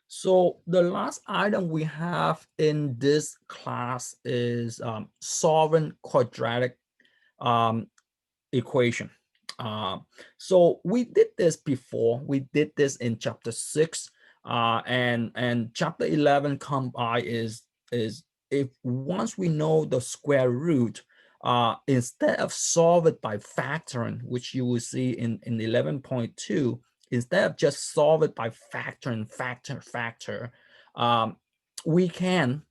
So the last item we have in this class is solving quadratic um, equation. Uh, so we did this before. We did this in chapter 6, and chapter 11 come by is if once we know the square root, instead of solve it by factoring, which you will see in 11.2, instead of just solve it by factoring factor, we can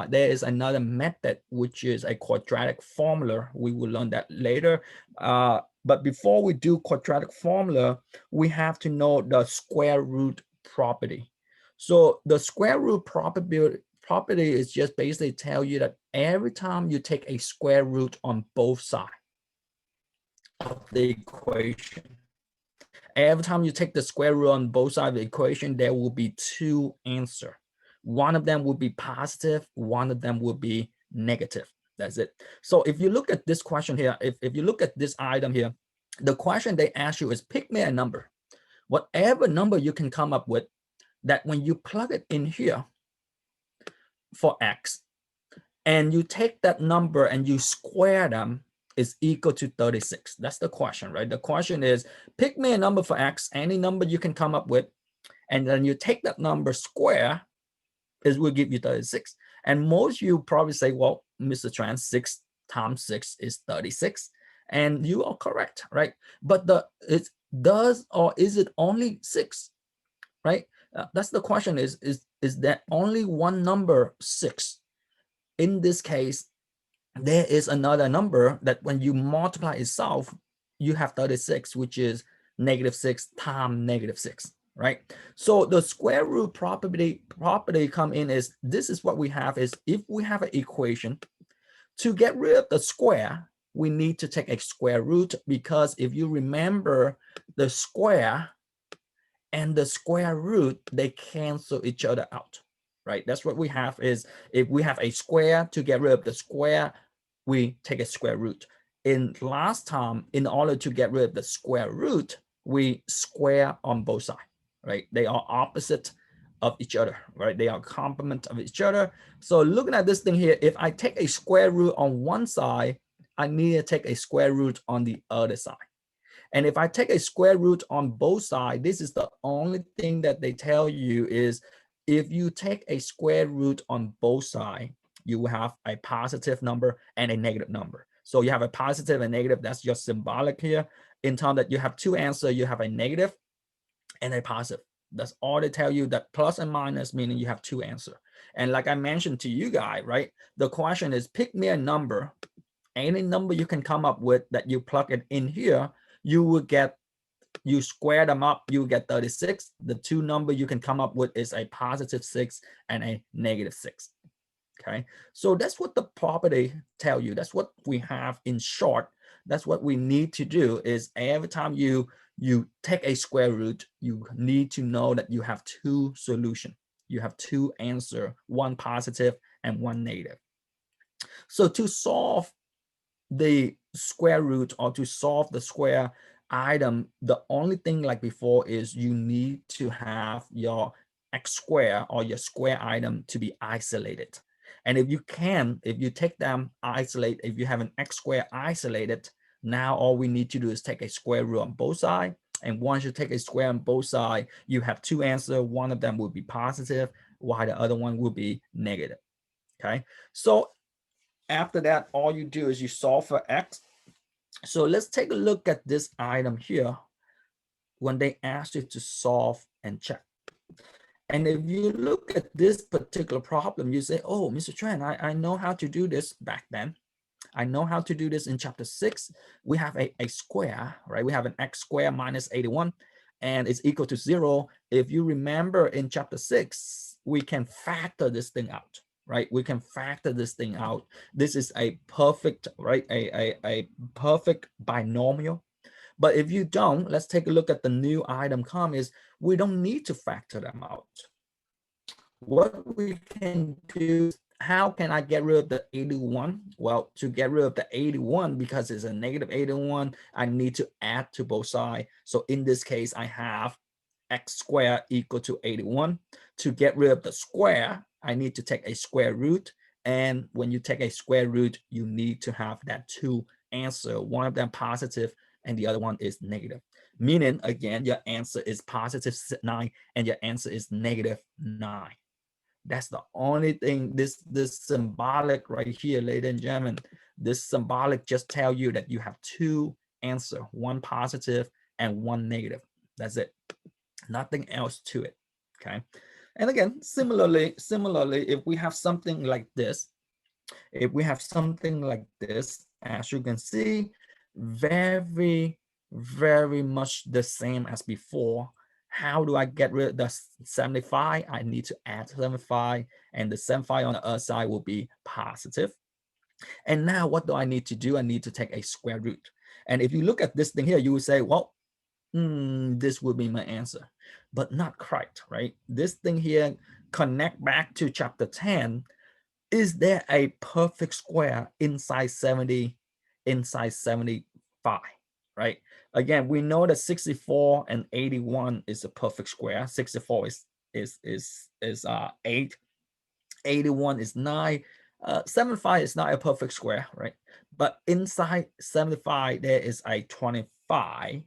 there is another method, which is a quadratic formula. We will learn that later. But before we do quadratic formula, we have to know the square root property. So the square root property is just basically tell you that every time you take a square root on both sides of the equation, every time you take the square root on both sides of the equation, there will be two answers. One of them will be positive, one of them will be negative. That's it. So if you look at this question here, if you look at this item here, the question they ask you is pick me a number. Whatever number you can come up with, that when you plug it in here for x, and you take that number and you square them, is equal to 36. That's the question, right? The question is, pick me a number for x, any number you can come up with, and then you take that number square, is will give you 36. And most you probably say, well, Mr. Tran, 6 times 6 is 36. And you are correct, right? But it does, or is it only 6, right? That's the question, is that only one number 6? In this case, there is another number that when you multiply itself, you have 36, which is -6 times -6, right? So the square root property come in is, this is what we have, is if we have an equation, to get rid of the square, we need to take a square root, because if you remember, the square and the square root, they cancel each other out, right? That's what we have, is if we have a square, to get rid of the square, we take a square root. In last time, in order to get rid of the square root, we square on both sides, right? They are opposite of each other, right? They are complement of each other. So looking at this thing here, if I take a square root on one side, I need to take a square root on the other side. And if I take a square root on both sides, this is the only thing that they tell you is, if you take a square root on both sides, you will have a positive number and a negative number. So you have a positive and negative, that's just symbolic here. In terms that you have two answers, you have a negative and a positive. That's all they tell you, that plus and minus, meaning you have two answers. And like I mentioned to you guys, right? The question is, pick me a number, any number you can come up with, that you plug it in here, you will get, you square them up, you get 36. The two number you can come up with is a +6 and a -6. Okay, so that's what the property tell you. That's what we have in short. That's what we need to do, is every time you take a square root, you need to know that you have two solutions. You have two answers, one positive and one negative. So to solve the square root, or to solve the square item, the only thing like before is you need to have your x square, or your square item, to be isolated. And if you take them isolate, if you have an x square isolated, now all we need to do is take a square root on both sides. And once you take a square on both sides, you have two answers. One of them will be positive, while the other one will be negative. Okay, so after that, all you do is you solve for x. So let's take a look at this item here when they ask you to solve and check. And if you look at this particular problem, you say, oh, Mr. Tran, I know how to do this back then. I know how to do this in chapter 6. We have a square, right? We have an x squared minus 81, and it's equal to 0. If you remember in chapter 6, we can factor this thing out, right? We can factor this thing out. This is a perfect, right? A perfect binomial. But if you don't, let's take a look at the new item come is, we don't need to factor them out. What we can do is, how can I get rid of the 81? Well, to get rid of the 81, because it's a -81, I need to add to both sides. So in this case, I have x squared equal to 81. To get rid of the square, I need to take a square root. And when you take a square root, you need to have that two answer, one of them positive and the other one is negative. Meaning, again, your answer is positive 9 and your answer is negative 9. That's the only thing, this symbolic right here, ladies and gentlemen, this symbolic just tell you that you have two answer, one positive and one negative. That's it. Nothing else to it. Okay. And again, similarly, if we have something like this, as you can see, very, very much the same as before. How do I get rid of the 75? I need to add 75, and the 75 on the other side will be positive. And now what do I need to do? I need to take a square root. And if you look at this thing here, you will say, well, this will be my answer, but not quite, right? This thing here connect back to chapter 10. Is there a perfect square inside 70, inside 75, right? Again, we know that 64 and 81 is a perfect square. 64 is 8, 81 is 9, 75 is not a perfect square, right? But inside 75 there is a 25.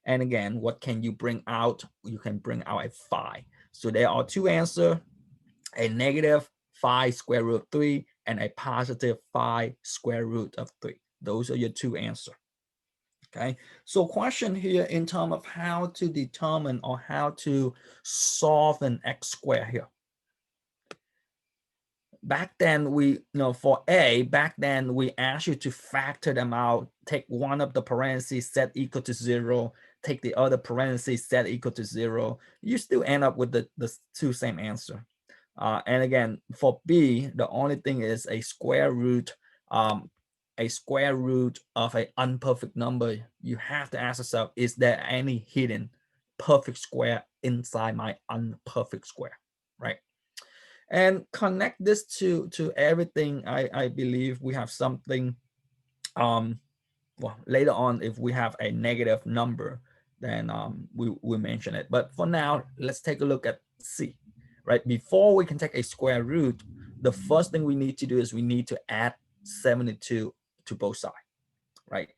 And again, what can you bring out? You can bring out a 5. So there are two answers, a negative 5 square root of 3 and a positive 5 square root of 3. Those are your two answers. Okay, so question here in terms of how to determine or how to solve an x square here. Back then, for A, back then we asked you to factor them out, take one of the parentheses set equal to 0, take the other parentheses set equal to 0. You still end up with the two same answer. And again, for B, the only thing is a square root of an unperfect number. You have to ask yourself, is there any hidden perfect square inside my unperfect square, right? And connect this to everything. I believe we have something, well, later on, if we have a negative number, then we mention it. But for now, let's take a look at C. Right, before we can take a square root, the first thing we need to do is we need to add 72 to both sides, right?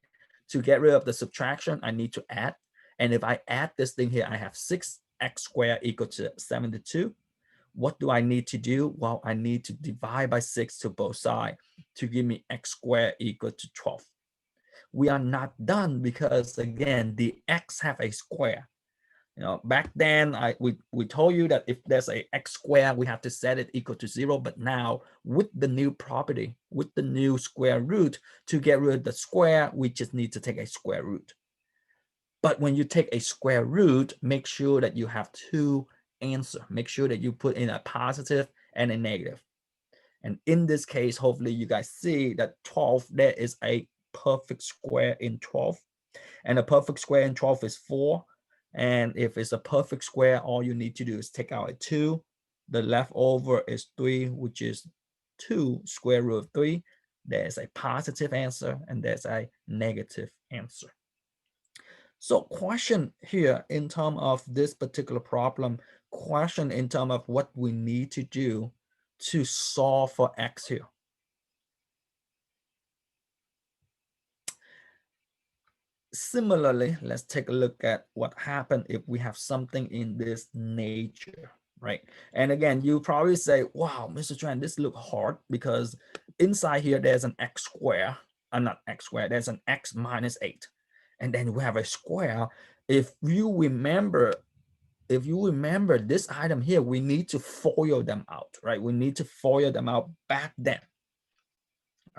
To get rid of the subtraction, I need to add. And if I add this thing here, I have 6x squared equal to 72. What do I need to do? Well, I need to divide by 6 to both sides to give me x squared equal to 12. We are not done because, again, the x have a square. Back then we told you that if there's a x square, we have to set it equal to 0. But now with the new property, with the new square root, to get rid of the square, we just need to take a square root. But when you take a square root, make sure that you have two answers. Make sure that you put in a positive and a negative. And in this case, hopefully you guys see that 12, there is a perfect square in 12. And a perfect square in 12 is 4. And if it's a perfect square, all you need to do is take out a 2. The leftover is 3, which is 2 square root of 3. There's a positive answer and there's a negative answer. So question here in terms of this particular problem, question in terms of what we need to do to solve for x here. Similarly, let's take a look at what happened if we have something in this nature, right? And again, you probably say, wow, Mr. Tran, this looks hard because inside here, there's an x square, not x squared, there's an x minus 8. And then we have a square. If you remember this item here, we need to FOIL them out, right? We need to FOIL them out back then,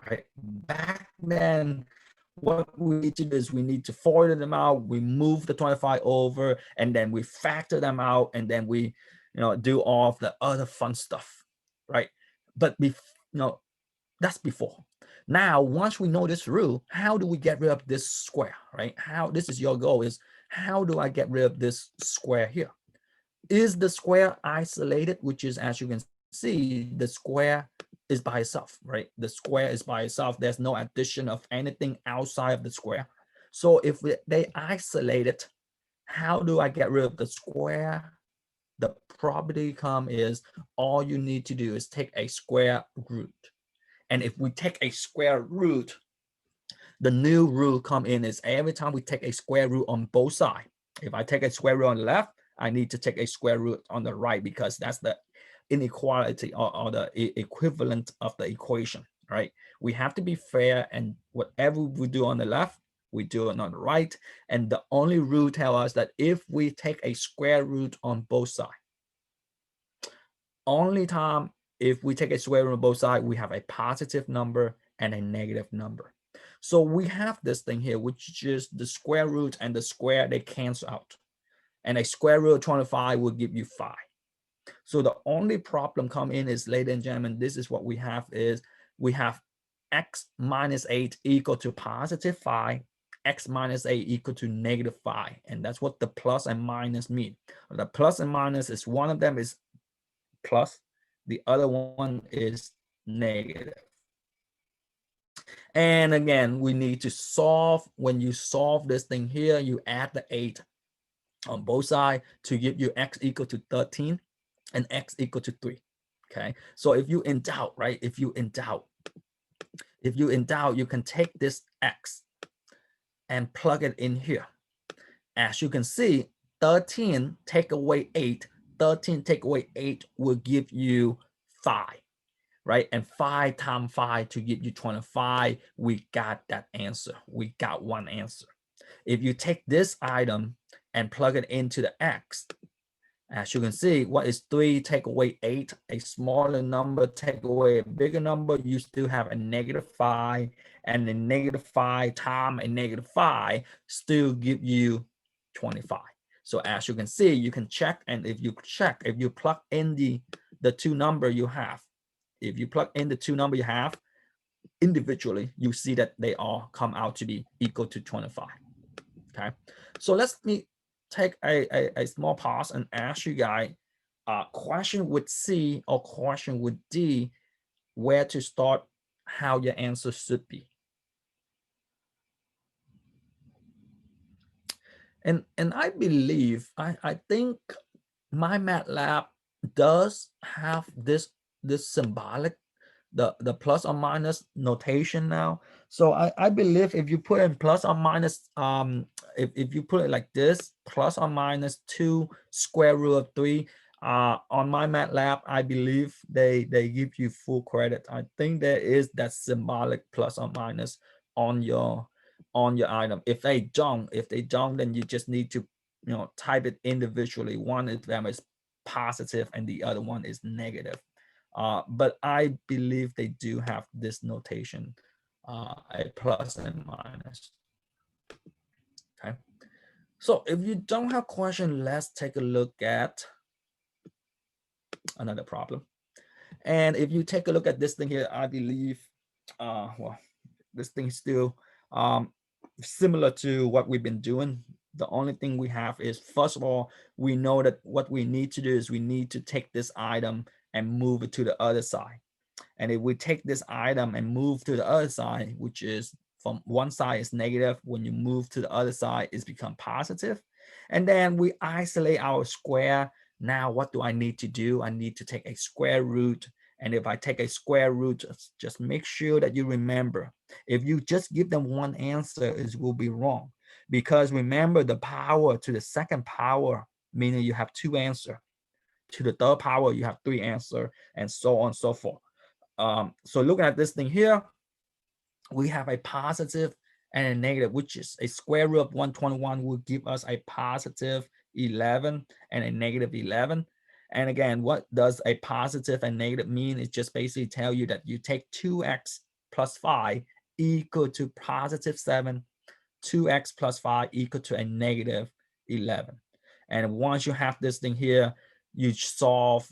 right? Back then, what we need to do is we need to FOIL them out. We move the 25 over, and then we factor them out, and then we, do all of the other fun stuff, right? But that's before. Now, once we know this rule, how do we get rid of this square, right? This is your goal, is how do I get rid of this square here? Is the square isolated, which is, as you can see, the square is by itself, right? The square is by itself. There's no addition of anything outside of the square. So if they isolated, how do I get rid of the square? The property come is all you need to do is take a square root. And if we take a square root, the new rule come in is every time we take a square root on both sides. If I take a square root on the left, I need to take a square root on the right because that's the inequality or the equivalent of the equation, right? We have to be fair, and whatever we do on the left, we do it on the right. And the only rule tell us that if we take a square root on both sides, only time if we take a square root on both sides, we have a positive number and a negative number. So we have this thing here, which is the square root and the square, they cancel out. And a square root of 25 will give you 5. So the only problem come in is, ladies and gentlemen, this is what we have is we have x minus 8 equal to positive 5, x minus 8 equal to negative 5. And that's what the plus and minus mean. The plus and minus is one of them is plus, the other one is negative. And again, we need to solve. When you solve this thing here, you add the 8 on both sides to give you x equal to 13 and x equal to 3. Okay, so if you in doubt, right? If you in doubt, you can take this x and plug it in here. As you can see, 13 take away 8, 13 take away 8 will give you 5. Right? And 5 times 5 to give you 25, we got that answer. We got one answer. If you take this item and plug it into the x, as you can see, what is 3 take away 8? A smaller number take away a bigger number, you still have a negative 5, and the negative 5 times a negative 5 still give you 25. So as you can see, you can check, and if you plug in the two number you have, if you plug in the two number you have individually, you see that they all come out to be equal to 25. Okay, so let me take a small pause and ask you guys a question with C or question with D, where to start, how your answer should be. And I believe, I think my MATLAB does have this symbolic, the plus or minus notation now. So I believe if you put in plus or minus, if you put it like this, plus or minus 2 square root of 3, on my MATLAB, I believe they give you full credit. I think there is that symbolic plus or minus on your item. If they don't, then you just need to type it individually. One of them is positive and the other one is negative. But I believe they do have this notation, a plus and minus. Okay. So if you don't have question, let's take a look at another problem. And if you take a look at this thing here, I believe, well, this thing is still similar to what we've been doing. The only thing we have is, first of all, we know that what we need to do is we need to take this item and move it to the other side. And if we take this item and move to the other side, which is from one side is negative, when you move to the other side, it's become positive. And then we isolate our square. Now, what do I need to do? I need to take a square root. And if I take a square root, just make sure that you remember, if you just give them one answer, it will be wrong. Because remember, the power to the second power, meaning you have 2 answers. To the third power, you have 3 answers, and so on and so forth. So looking at this thing here, we have a positive and a negative, which is a square root of 121 will give us a positive 11 and a negative 11. And again, what does a positive and negative mean? It just basically tell you that you take 2x plus 5 equal to positive 7, 2x plus 5 equal to a negative 11. And once you have this thing here, you solve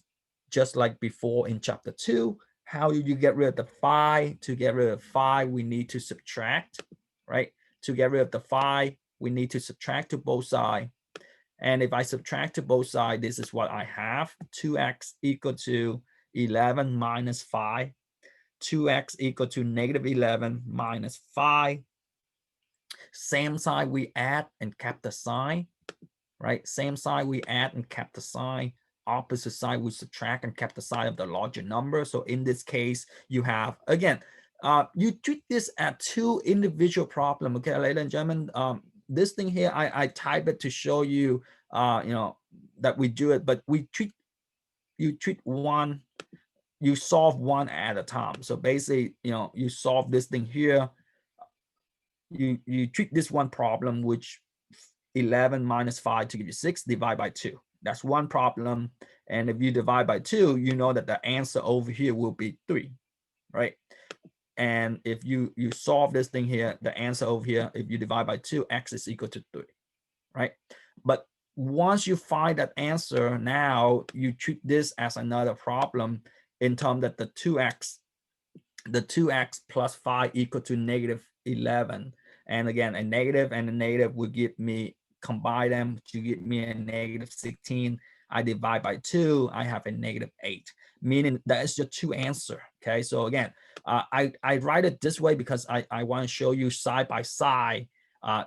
just like before in chapter 2. How do you get rid of the 5? To get rid of 5, we need to subtract, right? To get rid of the 5, we need to subtract to both sides. And if I subtract to both sides, this is what I have. 2x equal to 11 minus 5. 2x equal to negative 11 minus 5. Same side we add and kept the sign. right? Same side, we add and kept the sign. Opposite side, we subtract and kept the sign of the larger number. So in this case, you have, again, you treat this as two individual problem, okay, ladies and gentlemen. This thing here, I type it to show you, that we do it, but you treat one, you solve one at a time. So basically, you solve this thing here, you treat this one problem, which 11 minus 5 to give you 6, divide by 2. That's one problem. And if you divide by 2, you know that the answer over here will be 3, right? And if you solve this thing here, the answer over here, if you divide by 2, x is equal to 3, right? But once you find that answer, now you treat this as another problem in terms that the 2x plus 5 equal to negative 11. And again, a negative and a negative will give me, combine them to give me a negative 16. I divide by 2, I have a negative 8, meaning that is your two answer. Okay, so again, I write it this way because I want to show you side by side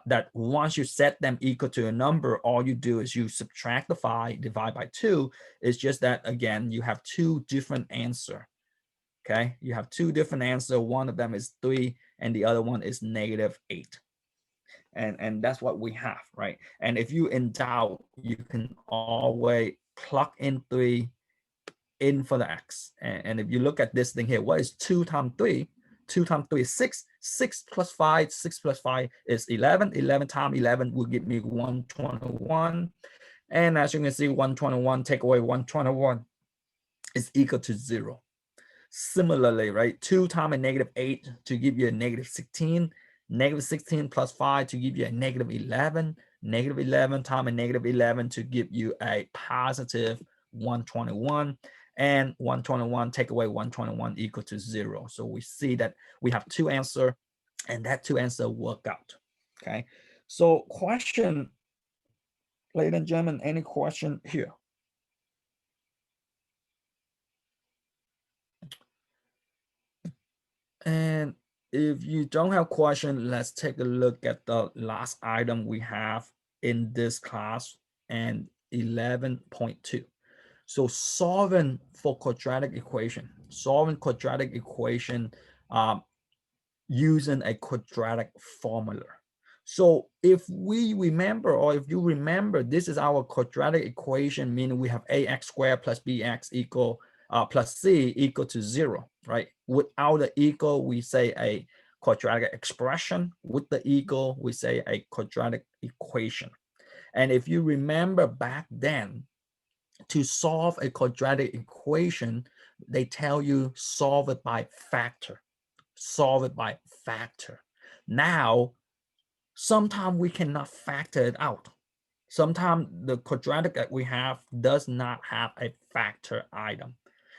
that once you set them equal to a number, all you do is you subtract the 5, divide by 2. It's just that, again, you have two different answer. Okay, you have two different answers. One of them is 3 and the other one is negative 8. And that's what we have, right? And if you in doubt, you can always plug in 3 in for the x. And if you look at this thing here, what is 2 times 3? 2 times 3 is 6. 6 plus 5, 6 plus 5 is 11. 11 times 11 will give me 121. And as you can see, 121 take away 121 is equal to 0. Similarly, right, 2 times a negative 8 to give you a negative 16. Negative 16 plus 5 to give you a negative 11. Negative 11 times a negative 11 to give you a positive 121. And 121 take away 121 equal to 0. So we see that we have two answers, and that two answers work out. Okay. So question, ladies and gentlemen, any question here? And if you don't have question, let's take a look at the last item we have in this class, and 11.2. So solving for quadratic equation, using a quadratic formula. So if we remember, or if you remember, this is our quadratic equation, meaning we have ax squared plus bx equal plus c equal to 0, right? Without the equal, we say a quadratic expression. With the equal, we say a quadratic equation. And if you remember back then, to solve a quadratic equation, they tell you solve it by factor. Solve it by factor. Now, sometimes we cannot factor it out. Sometimes the quadratic that we have does not have a factor item.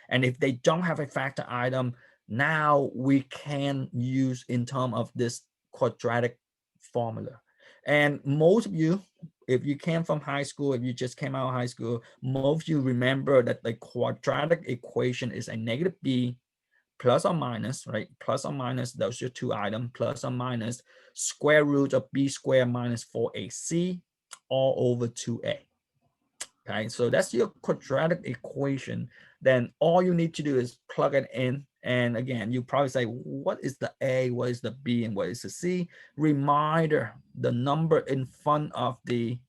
And if they don't have a factor item, now we can use in terms of this quadratic formula. And most of you, if you came from high school, if you just came out of high school, most of you remember that the quadratic equation is a negative b plus or minus, right? Plus or minus, those are two items, plus or minus square root of b squared minus 4ac all over 2a. Okay, so that's your quadratic equation. Then all you need to do is plug it in. And again, you probably say, what is the a, what is the b, and what is the c? Reminder, the number in front of the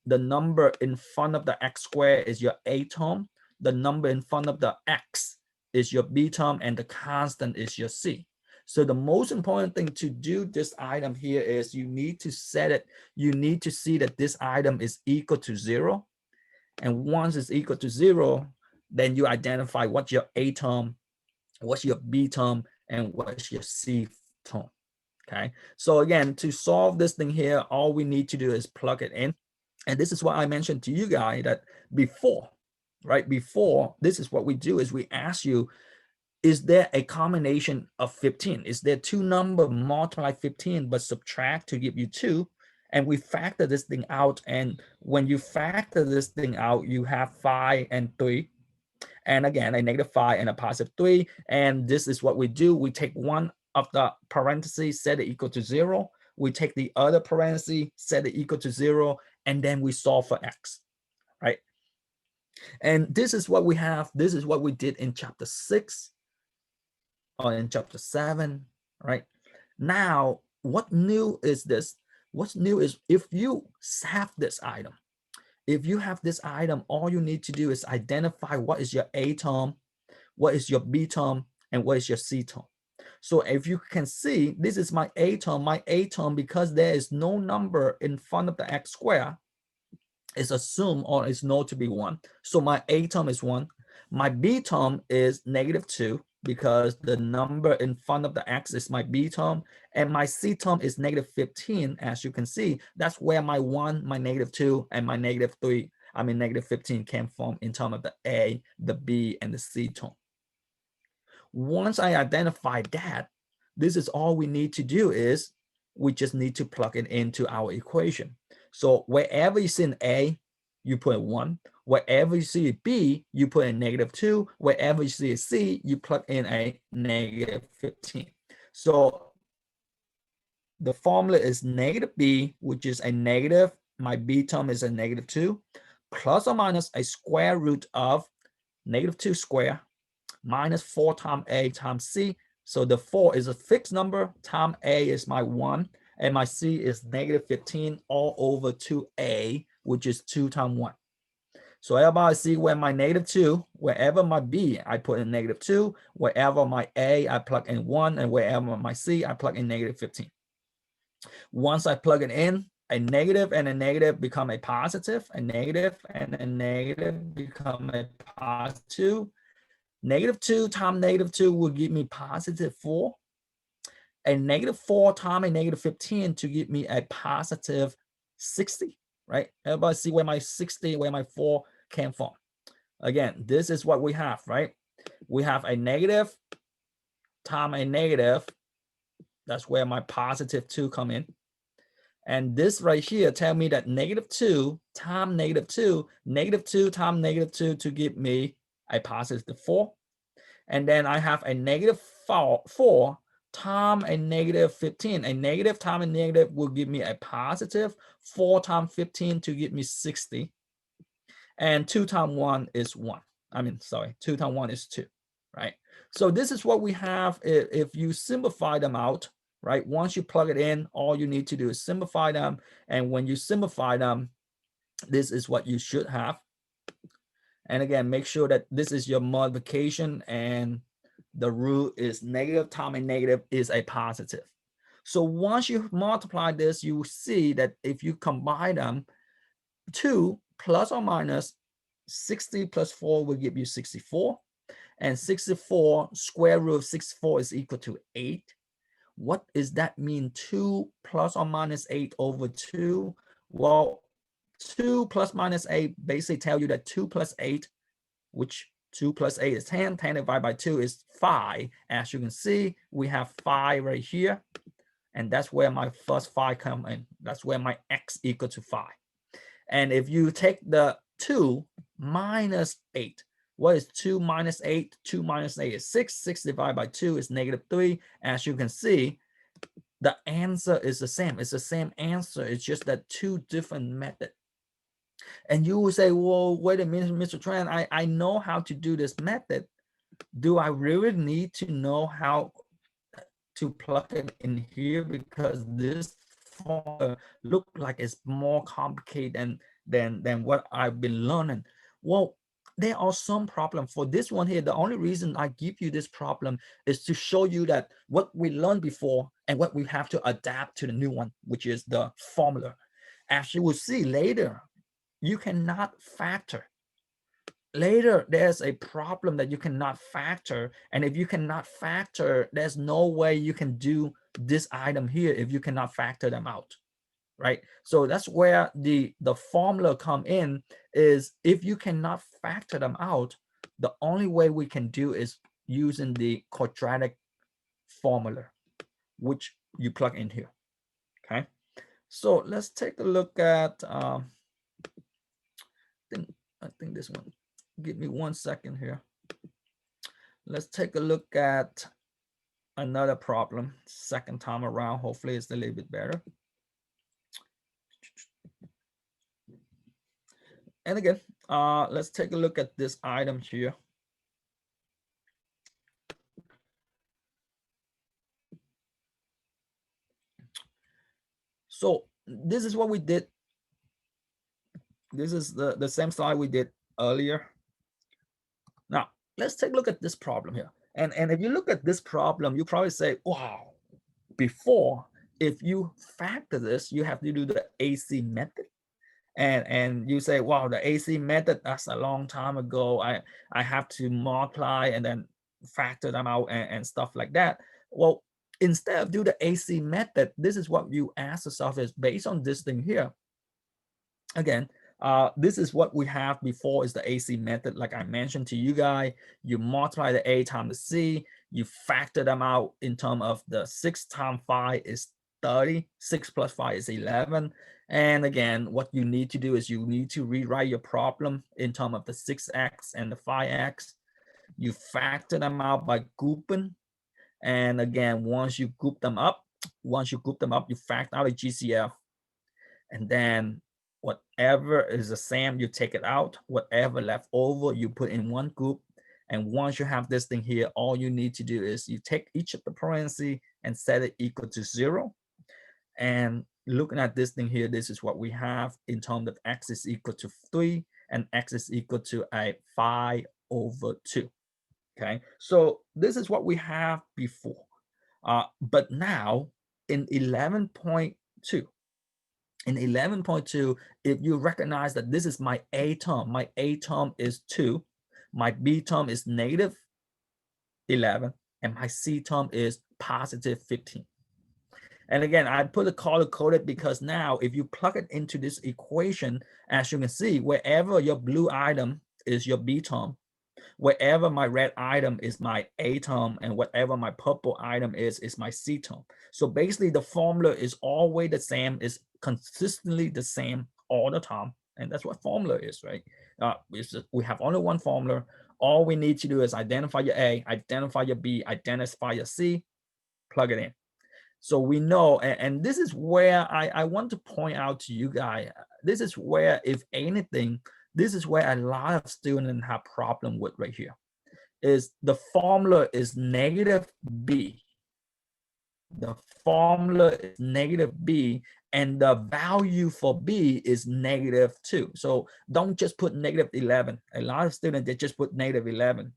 x squared is your a term. The number in front of the x is your b term, and the constant is your c. So the most important thing to do this item here is you need to set it, you need to see that this item is equal to 0. And once it's equal to 0, then you identify what's your a term, what's your b term, and what's your c term. Okay, so again, to solve this thing here, all we need to do is plug it in. And this is what I mentioned to you guys that before, right? Before, this is what we do is we ask you, is there a combination of 15? Is there two numbers multiply 15 but subtract to give you 2? And we factor this thing out. And when you factor this thing out, you have 5 and 3. And again, a negative 5 and a positive 3. And this is what we do. We take one of the parentheses, set it equal to 0. We take the other parenthesis, set it equal to 0, and then we solve for x, right? And this is what we have. This is what we did in chapter 6 or in chapter 7, right? Now, what new is this? What's new is if you have this item, all you need to do is identify what is your A term, what is your B term, and what is your C term. So if you can see, this is my A term. My A term, because there is no number in front of the x squared, is assumed or is known to be 1. So my A term is 1. My B term is -2 because the number in front of the x is my B term, and my C term is -15. As you can see, that's where my 1, my -2, and my -3, I mean -15 came from in terms of the A, the B, and the C term. Once I identify that, this is all we need to do is we just need to plug it into our equation. So wherever you see an A, you put 1. Wherever you see a B, you put in -2. Wherever you see a C, you plug in a -15. So the formula is -b, which is a negative. My B term is a -2, plus or minus a square root of -2 squared minus 4 times A times C. So the 4 is a fixed number, times A is my 1, and my C is -15 all over 2A, which is 2 times 1. So everybody see where my -2, wherever my B, I put in -2, wherever my A, I plug in 1, and wherever my C, I plug in -15. Once I plug it in, a negative and a negative become a positive, a negative and a negative become a positive. -2 times -2 will give me +4. A -4 times a -15 to give me a +60, right? Everybody see where my 60, where my 4 came from. Again, this is what we have, right? We have a negative times a negative. That's where my +2 come in. And this right here tell me that -2 times -2, -2 times -2 to give me a +4. And then I have a -4 times a -15. A negative times a negative will give me a +4 times 15 to give me 60. And 2 times 1 is 1. 2 times 1 is 2, right? So this is what we have if you simplify them out, right? Once you plug it in, all you need to do is simplify them. And when you simplify them, this is what you should have. And again, make sure that this is your multiplication and the root is negative times a negative is a positive. So once you multiply this, you will see that if you combine them, 2 plus or minus 60 plus 4 will give you 64. And 64 square root of 64 is equal to 8. What does that mean? 2 plus or minus 8 over 2? Well, 2 plus minus 8 basically tell you that 2 plus 8, which 2 plus 8 is 10. 10 divided by 2 is 5. As you can see, we have 5 right here. And that's where my first 5 come in. That's where my x equal to 5. And if you take the 2 minus 8, what is 2 minus 8? 2 minus 8 is 6. 6 divided by 2 is -3. As you can see, the answer is the same. It's the same answer. It's just that 2 different methods. And you will say, well, wait a minute, Mr. Tran, I know how to do this method. Do I really need to know how to plug it in here? Because this formula look like it's more complicated than what I've been learning. Well, there are some problems for this one here. The only reason I give you this problem is to show you that what we learned before and what we have to adapt to the new one, which is the formula. As you will see later, you cannot factor. Later, there's a problem that you cannot factor. And if you cannot factor, there's no way you can do this item here if you cannot factor them out, right? So that's where the formula come in, is if you cannot factor them out, the only way we can do is using the quadratic formula, which you plug in here, okay? So let's take a look at, I think this one. Give me 1 second here. Let's take a look at another problem. Second time around, hopefully it's a little bit better. And again, let's take a look at this item here. So this is what we did. This is the same slide we did earlier. Now, let's take a look at this problem here. And if you look at this problem, you probably say, wow, before, if you factor this, you have to do the AC method. And you say, wow, the AC method, that's a long time ago. I have to multiply and then factor them out and stuff like that. Well, instead of do the AC method, this is what you ask yourself is based on this thing here. Again, this is what we have before is the AC method. Like I mentioned to you guys, you multiply the A times the C, you factor them out in terms of the 6 times 5 is 30, 6 plus 5 is 11. And again, what you need to do is you need to rewrite your problem in terms of the 6x and the 5x. You factor them out by grouping. And again, once you group them up, you factor out a GCF. And then whatever is the same, you take it out. Whatever left over, you put in one group. And once you have this thing here, all you need to do is you take each of the parentheses and set it equal to 0. And looking at this thing here, this is what we have in terms of x is equal to 3 and x is equal to a 5/2. Okay, so this is what we have before. But now in 11.2, if you recognize that this is my A term is 2, my B term is negative 11, and my C term is positive 15. And again, I put a color coded because now if you plug it into this equation, as you can see, wherever your blue item is your B term, wherever my red item is my A term, and whatever my purple item is my C term. So basically the formula is always the same, is consistently the same all the time. And that's what formula is, right? We have only one formula. All we need to do is identify your A, identify your B, identify your C, plug it in. So we know, and this is where I want to point out to you guys, this is where, if anything, this is where a lot of students have problem with right here, is the formula is negative B. The formula is negative B, and the value for B is negative 2. So don't just put negative 11. A lot of students, they just put negative 11.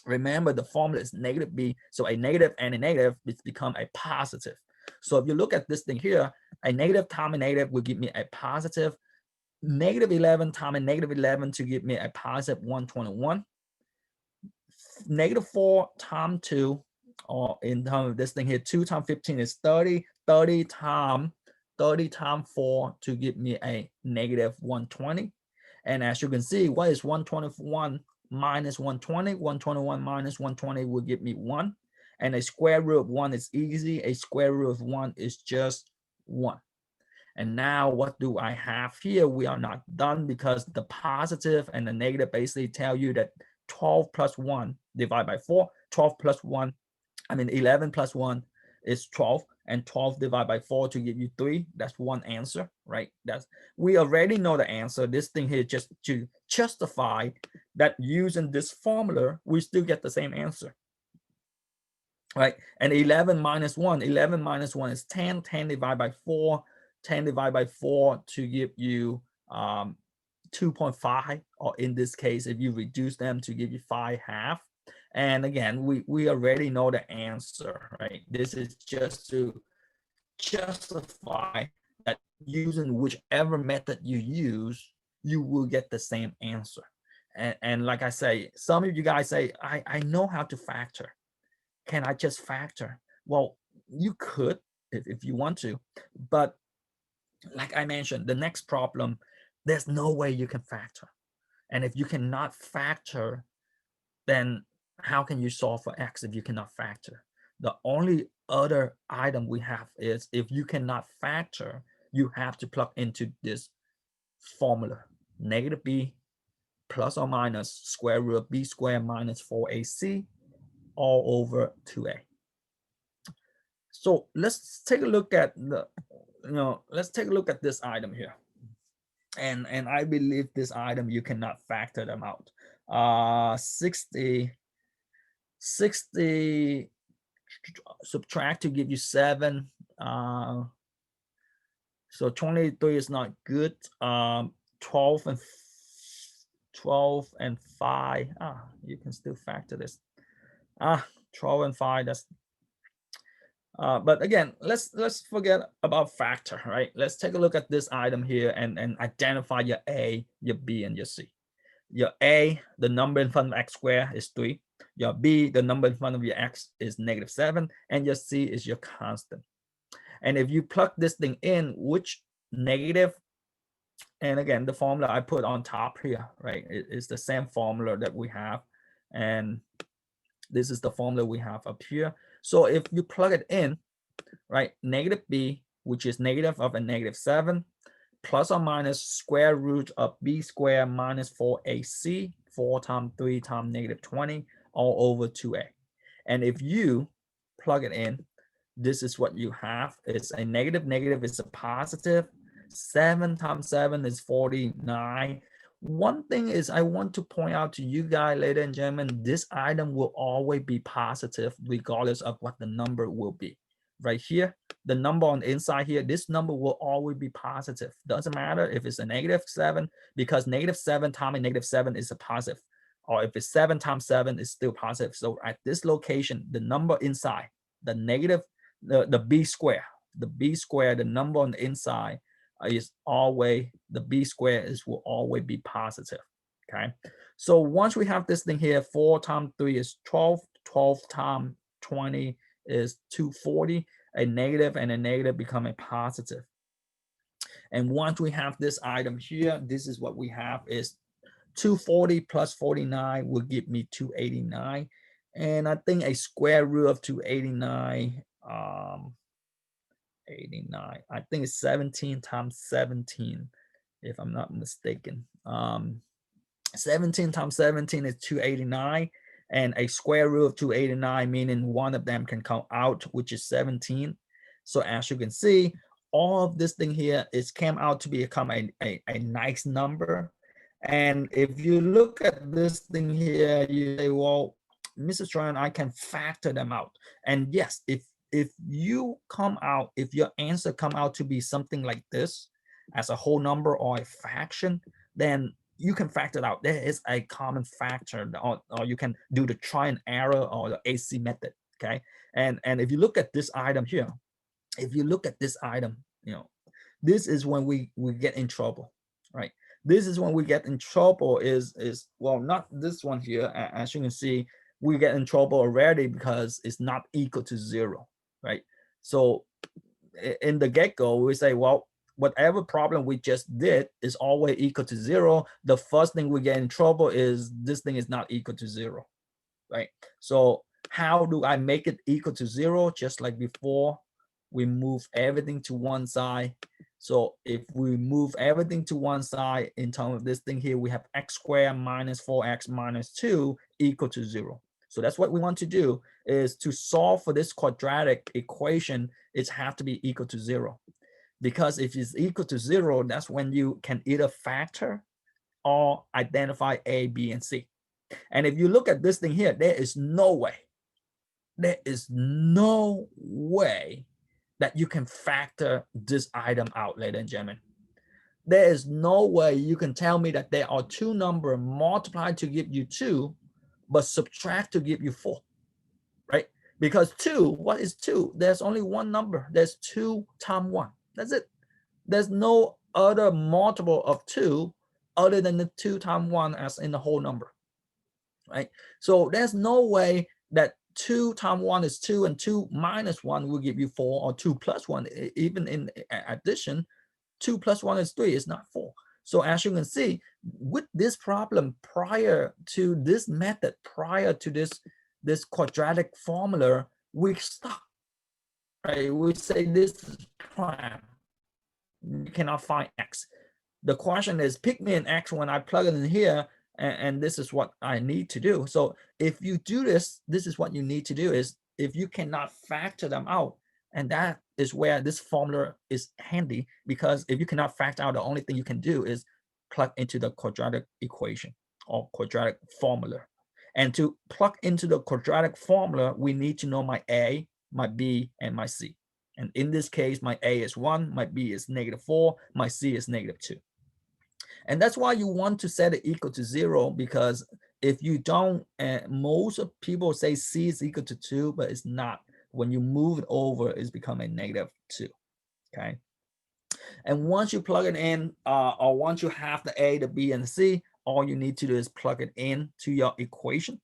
Remember, the formula is negative B, so a negative and a negative become a positive. So if you look at this thing here, a negative times a negative will give me a positive. Negative 11 times a negative 11 to give me a positive 121. Negative 4 times 2, or in terms of this thing here, 2 times 15 is 30. 30 times 4 to give me a negative 120. And as you can see, what is 121 minus 120? 121 minus 120 will give me 1. And a square root of 1 is easy. A square root of 1 is just 1. And now what do I have here? We are not done, because the positive and the negative basically tell you that 12 plus 1 divided by 4. 12 plus 1, 11 plus 1 is 12, and 12 divided by 4 to give you 3. That's one answer, right? We already know the answer. This thing here just to justify that using this formula, we still get the same answer, right? And 11 minus 1 is 10. 10 divided by 4. 10 divided by 4 to give you 2.5, or in this case, if you reduce them, to give you 5/2. And again, we already know the answer, right? This is just to justify that using whichever method you use, you will get the same answer. And like I say, some of you guys say, I know how to factor. Can I just factor? Well, you could if you want to, but like I mentioned, the next problem, there's no way you can factor. And if you cannot factor, then how can you solve for x if you cannot factor? The only other item we have is, if you cannot factor, you have to plug into this formula, negative b plus or minus square root of b squared minus 4ac all over 2a. So let's take a look at let's take a look at this item here. And I believe this item you cannot factor them out. 60 subtract to give you 7. So 23 is not good. 12 and 5. You can still factor this. 12 and 5. That's but again, let's forget about factor, right? Let's take a look at this item here and identify your A, your B, and your C. Your A, the number in front of x squared is 3. Your B, the number in front of your x is -7, and your C is your constant. And if you plug this thing in, which negative, and again, the formula I put on top here, right? It's the same formula that we have, and this is the formula we have up here. So if you plug it in, right, negative B, which is negative of a -7, plus or minus square root of b squared minus 4ac, 4 times 3 times -20, all over 2a. And if you plug it in, this is what you have. It's a negative, negative is a positive. 7 times 7 is 49. One thing is I want to point out to you guys, ladies and gentlemen, this item will always be positive regardless of what the number will be. Right here, the number on the inside here, this number will always be positive. Doesn't matter if it's a -7, because -7 times -7 is a positive. Or if it's 7 times 7, it's still positive. So at this location, the number inside, the negative, the b square, the number on the inside is always, the b square will always be positive. Okay. So once we have this thing here, 4 times 3 is 12, 12 times 20 is 240. A negative and a negative become a positive. And once we have this item here, this is what we have is 240 plus 49 will give me 289. And I think a square root of 289, 89, I think it's 17 times 17, if I'm not mistaken. 17 times 17 is 289, and a square root of 289, meaning one of them can come out, which is 17. So as you can see, all of this thing here is came out to become a nice number. And if you look at this thing here, you say, well, Mrs. Tran, I can factor them out. And yes, if you come out, if your answer come out to be something like this as a whole number or a fraction, then you can factor it out. There is a common factor, or you can do the try and error or the AC method. Okay. And if you look at this item here, if you look at this item, you know, this is when we get in trouble, right? This is when we get in trouble is well, not this one here. As you can see, we get in trouble already because it's not equal to 0, right? So in the get-go, we say, well, whatever problem we just did is always equal to 0. The first thing we get in trouble is this thing is not equal to 0, right? So how do I make it equal to 0? Just like before, we move everything to one side. So if we move everything to one side in terms of this thing here, we have x squared minus 4x minus 2 equal to 0. So that's what we want to do, is to solve for this quadratic equation, it has to be equal to 0. Because if it's equal to 0, that's when you can either factor or identify A, B, and C. And if you look at this thing here, there is no way that you can factor this item out, ladies and gentlemen. There is no way you can tell me that there are two numbers multiplied to give you 2, but subtract to give you 4, right? Because 2, what is 2? There's only one number. There's 2 times 1. That's it. There's no other multiple of 2 other than the 2 times 1 as in the whole number, right? So there's no way that 2 times 1 is 2 and 2 minus 1 will give you 4, or 2 plus 1. Even in addition, 2 plus 1 is 3. It's not 4. So as you can see, with this problem, prior to this method, prior to this quadratic formula, we stop, right? We say this is prime. You cannot find x. The question is, pick me an x when I plug it in here, and this is what I need to do. So if you do this, this is what you need to do, is if you cannot factor them out, and that is where this formula is handy, because if you cannot factor out, the only thing you can do is plug into the quadratic equation or quadratic formula. And to plug into the quadratic formula, we need to know my A, my B, and my C. And in this case, my A is 1, my B is -4, my C is -2. And that's why you want to set it equal to 0, because if you don't, most of people say C is equal to 2, but it's not. When you move it over, it's becoming -2, okay? And once you plug it in, or once you have the A, the B, and the C, all you need to do is plug it in to your equation.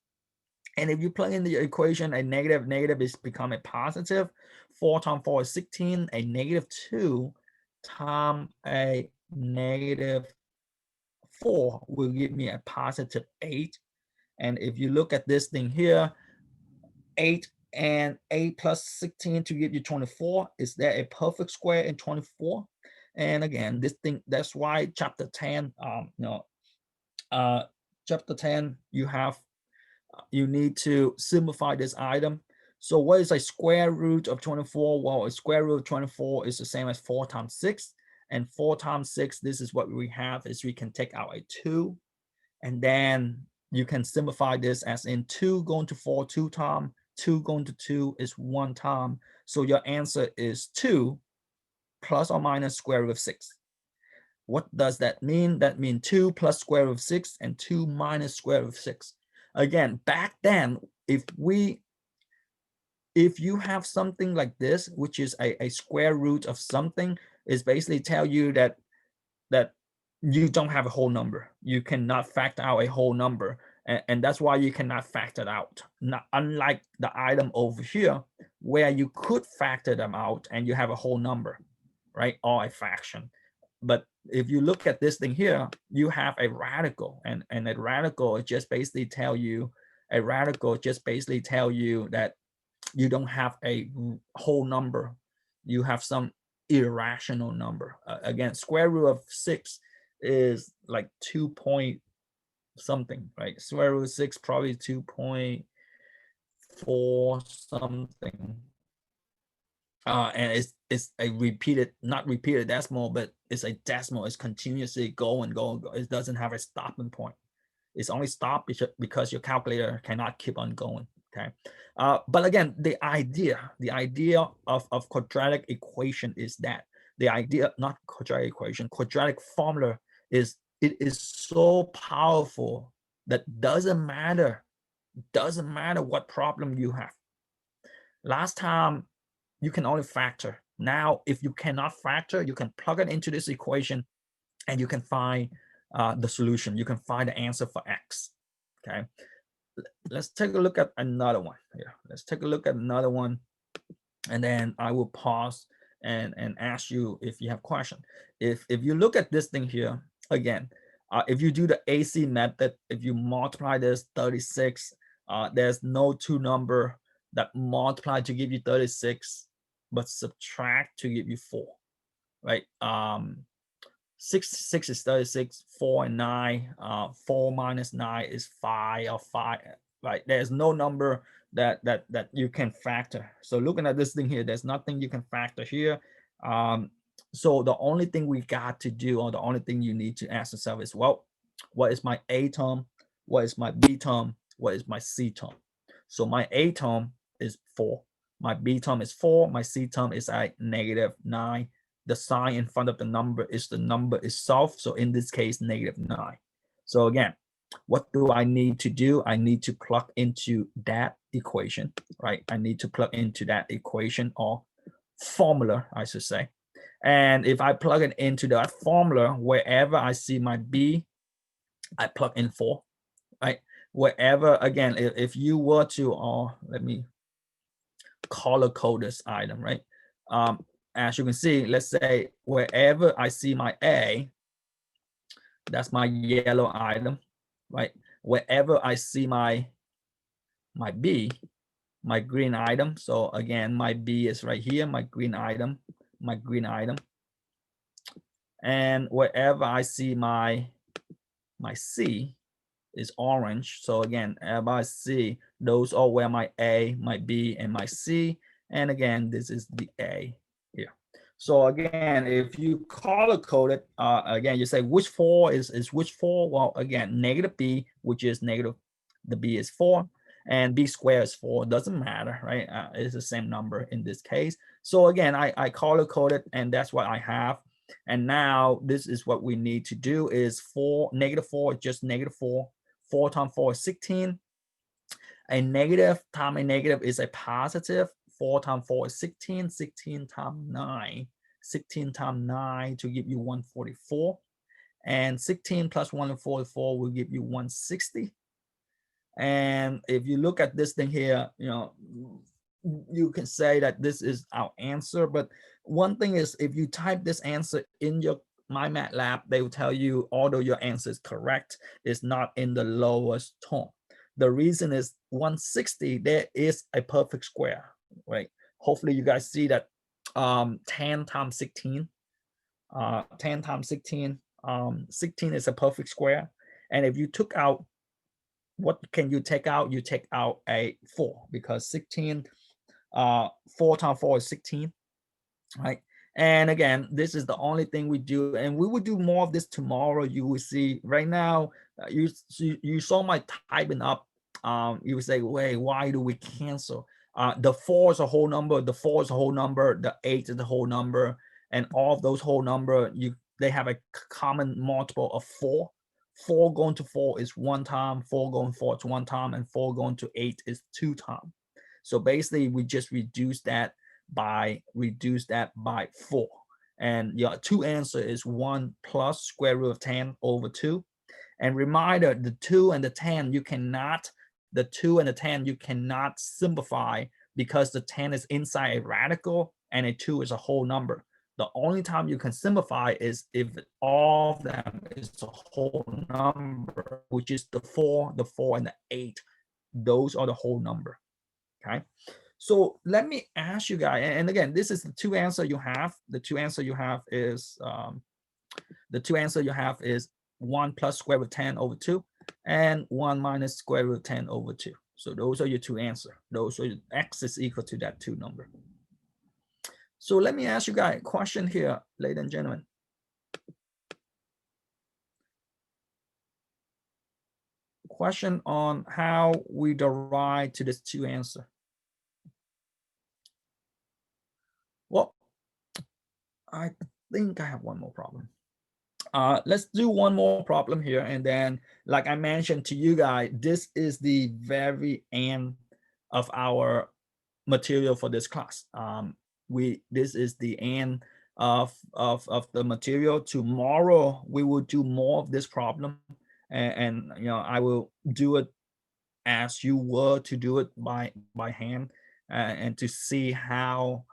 And if you plug in the equation, a negative is become a positive. 4 times 4 is 16. A -2 times a -4 will give me a positive 8. And if you look at this thing here, 8 and 8 plus 16 to give you 24. Is there a perfect square in 24? And again, this thing, that's why chapter 10, chapter 10, you need to simplify this item. So what is a square root of 24? Well, a square root of 24 is the same as 4 times 6. And 4 times 6, this is what we have, is we can take out a 2. And then you can simplify this as in 2 going to 4 2 times, 2 going to 2 is 1 time. So your answer is 2 plus or minus square root of 6. What does that mean? That means 2 plus square root of 6 and 2 minus square root of 6. Again, back then, if you have something like this, which is a square root of something, is basically tell you that you don't have a whole number. You cannot factor out a whole number. And that's why you cannot factor it out. Not unlike the item over here, where you could factor them out and you have a whole number, right? Or a fraction. But if you look at this thing here, you have a radical, and a radical just basically tell you that you don't have a whole number. You have some irrational number. Again, square root of 6 is like 2 point something, right? Square root of 6 probably 2.4 something. And it's a not repeated decimal, but it's a decimal. It's continuously going. It doesn't have a stopping point. It's only stopped because your calculator cannot keep on going. Okay. But again, the idea of quadratic equation is that the idea, not quadratic equation, quadratic formula is, it is so powerful that doesn't matter what problem you have. Last time you can only factor. Now, if you cannot factor, you can plug it into this equation and you can find the solution. You can find the answer for X. Okay. Let's take a look at another one here. Let's take a look at another one, and then I will pause and ask you if you have question. If you look at this thing here again, if you do the AC method, if you multiply this 36, there's no two number that multiply to give you 36, but subtract to give you 4, right? 6 is 36, 4 and 9, 4 minus 9 is 5, or 5, right? There's no number that you can factor. So looking at this thing here, there's nothing you can factor here. So the only thing we got to do, or the only thing you need to ask yourself is, well, what is my A term? What is my B term? What is my C term? So my A term is 4. My B term is 4. My C term is at -9. The sign in front of the number is the number itself. So in this case, -9. So again, what do I need to do? I need to plug into that equation, right? I need to plug into that equation, or formula, I should say. And if I plug it into that formula, wherever I see my B, I plug in 4, right? Wherever, again, if you were to, let me color code this item, right? As you can see, let's say wherever I see my A, that's my yellow item, right? Wherever I see my B, my green item. So again, my B is right here, my green item. And wherever I see my C is orange. So again, wherever I see, those are where my A, my B, and my C. And again, this is the A here. So again, if you color code it, again, you say which 4 is which 4? Well, again, negative b, which is negative, the b is 4, and b squared is 4. Doesn't matter, right? It's the same number in this case. So again, I color code it, and that's what I have. And now this is what we need to do is 4, negative 4, just negative 4. 4 times 4 is 16. A negative times a negative is a positive. 4 times 4 is 16. 16 times 9. 16 times 9 to give you 144. And 16 plus 144 will give you 160. And if you look at this thing here, you can say that this is our answer. But one thing is, if you type this answer in your MyMathLab, they will tell you, although your answer is correct, it's not in the lowest term. The reason is 160, there is a perfect square, right? Hopefully you guys see that 10 times 16, 10 times 16, 16 is a perfect square. And if you took out, what can you take out? You take out a 4, because 16, 4 times 4 is 16, right? And again, this is the only thing we do, and we will do more of this tomorrow. You will see right now, you saw my typing up. You would say, wait, why do we cancel? The 4 is a whole number, the 4 is a whole number, the 8 is the whole number, and all of those whole number, they have a common multiple of 4. 4 going to 4 is 1 time, 4 going to 4 is 1 time, and 4 going to 8 is 2 times. So basically, we just reduce that by 4. And your two answer is 1 plus square root of 10 over 2. And reminder, the 2 and the 10, you cannot simplify, because the 10 is inside a radical and a 2 is a whole number. The only time you can simplify is if all of them is a whole number, which is the 4, and the 8. Those are the whole number, okay? So let me ask you guys, and again, this is the two answer you have. The two answer you have is 1 plus square root of 10 over 2 and 1 minus square root of 10 over 2. So those are your two answers. Those are x is equal to that 2 number. So let me ask you guys a question here, ladies and gentlemen. Question on how we derive to this 2 answer. Well, I think I have one more problem. Let's do one more problem here, and then, like I mentioned to you guys, this is the very end of our material for this class. This is the end of the material. Tomorrow we will do more of this problem, and I will do it as you were to do it by hand, and to see how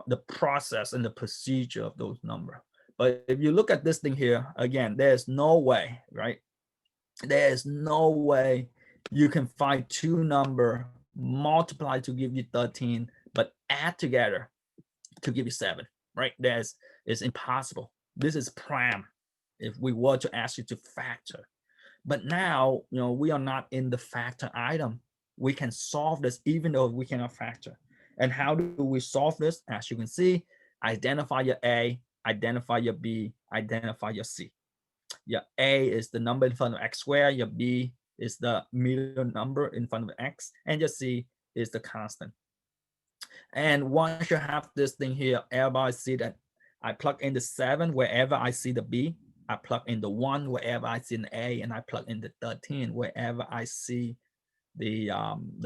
the process and the procedure of those numbers. But if you look at this thing here, again, there's no way, right? There's no way you can find 2 number, multiply to give you 13, but add together to give you 7, right? It's impossible. This is prime if we were to ask you to factor. But now, we are not in the factor item. We can solve this even though we cannot factor. And how do we solve this? As you can see, identify your A, identify your B, identify your C. Your A is the number in front of x squared, your B is the middle number in front of x, and your C is the constant. And once you have this thing here, everybody see that I plug in the 7 wherever I see the B, I plug in the 1 wherever I see an A, and I plug in the 13 wherever I see the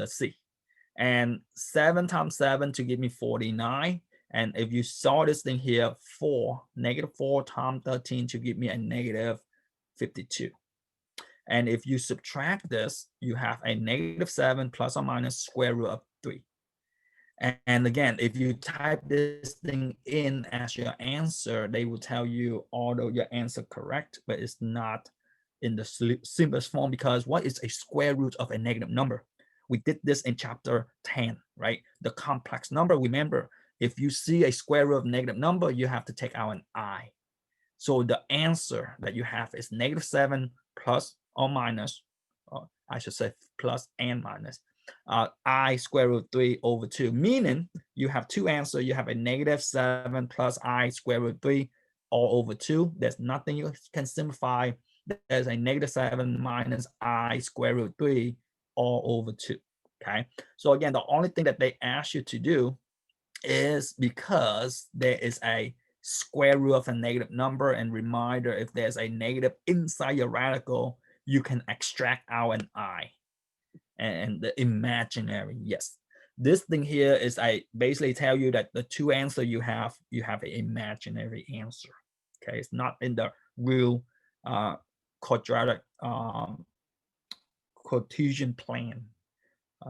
C. And 7 times 7 to give me 49. And if you saw this thing here, negative 4 times 13 to give me a negative 52. And if you subtract this, you have a negative 7 plus or minus square root of 3. And again, if you type this thing in as your answer, they will tell you, although your answer correct, but it's not in the simplest form, because what is a square root of a negative number? We did this in chapter 10, right? The complex number, remember, if you see a square root of negative number, you have to take out an I. So the answer that you have is negative 7 plus or minus, or I should say plus and minus, I square root 3 over 2, meaning you have two answers. You have a -7 plus I square root 3 all over 2. There's nothing you can simplify. There's a -7 minus I square root 3 all over 2. Okay. So again, the only thing that they ask you to do is, because there is a square root of a negative number, and reminder, if there's a negative inside your radical, you can extract out an I and the imaginary. Yes, this thing here is, I basically tell you that the two answer you have an imaginary answer. Okay, it's not in the real quadratic Cartesian plan.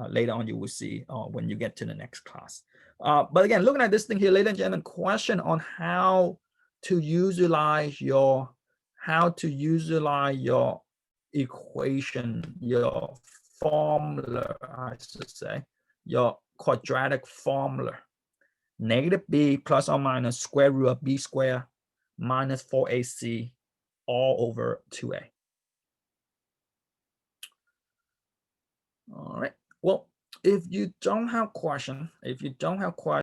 Later on, you will see when you get to the next class. But again, looking at this thing here, ladies and gentlemen, question on how to utilize your equation, your formula, I should say, your quadratic formula. -b plus or minus square root of b squared minus 4ac all over 2a. All right. Well, if you don't have question,